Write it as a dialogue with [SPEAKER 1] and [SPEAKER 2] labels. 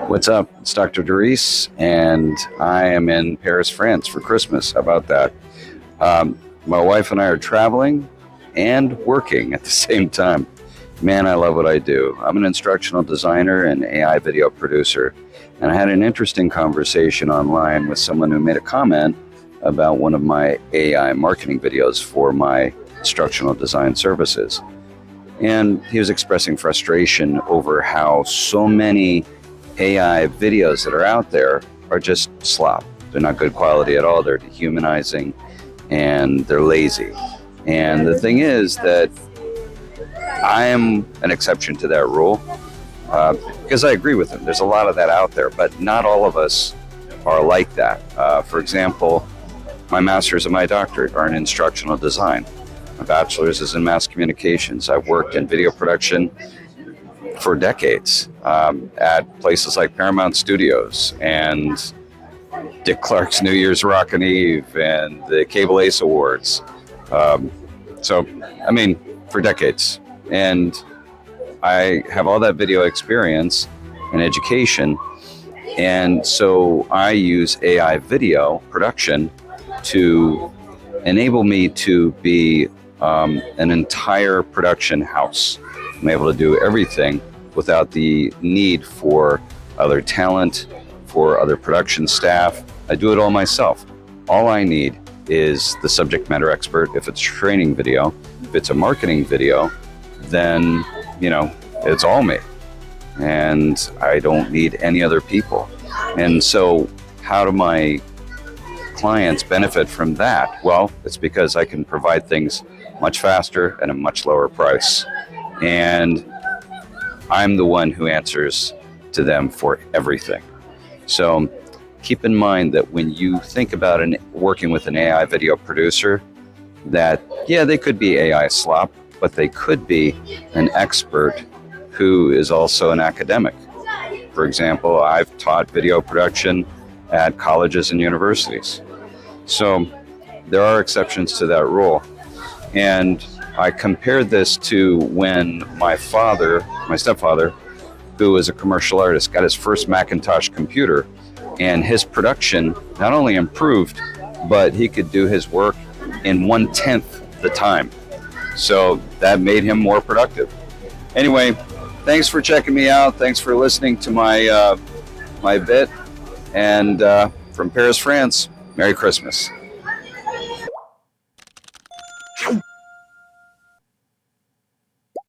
[SPEAKER 1] What's up? It's Dr. DeRise, and I am in Paris, France for Christmas. How about that? My wife and I are traveling and working at the same time. Man, I love what I do. I'm an instructional designer and AI video producer, and I had an interesting conversation online with someone who made a comment about one of my AI marketing videos for my instructional design services. And he was expressing frustration over how so many AI videos that are out there are just slop. They're not good quality at all. They're dehumanizing and they're lazy. And the thing is that I am an exception to that rule because I agree with him. There's a lot of that out there, but not all of us are like that. For example, my master's and my doctorate are in instructional design. My bachelor's is in mass communications. I've worked in video production for decades at places like Paramount Studios and Dick Clark's New Year's Rockin' Eve and the Cable Ace Awards. For decades. And I have all that video experience and education. And so I use AI video production to enable me to be an entire production house. I'm able to do everything without the need for other talent, for other production staff. I do it all myself. All I need is the subject matter expert. If it's training video, if it's a marketing video, then, it's all me. And I don't need any other people. And so how do my clients benefit from that? Well, it's because I can provide things much faster at a much lower price. And I'm the one who answers to them for everything. So keep in mind that when you think about working with an AI video producer, that, they could be AI slop, but they could be an expert who is also an academic. For example, I've taught video production at colleges and universities. So there are exceptions to that rule. And I compared this to when my stepfather, who was a commercial artist, got his first Macintosh computer, and his production not only improved, but he could do his work in 1/10 the time. So that made him more productive. Anyway, thanks for checking me out. Thanks for listening to my bit. And from Paris, France, Merry Christmas.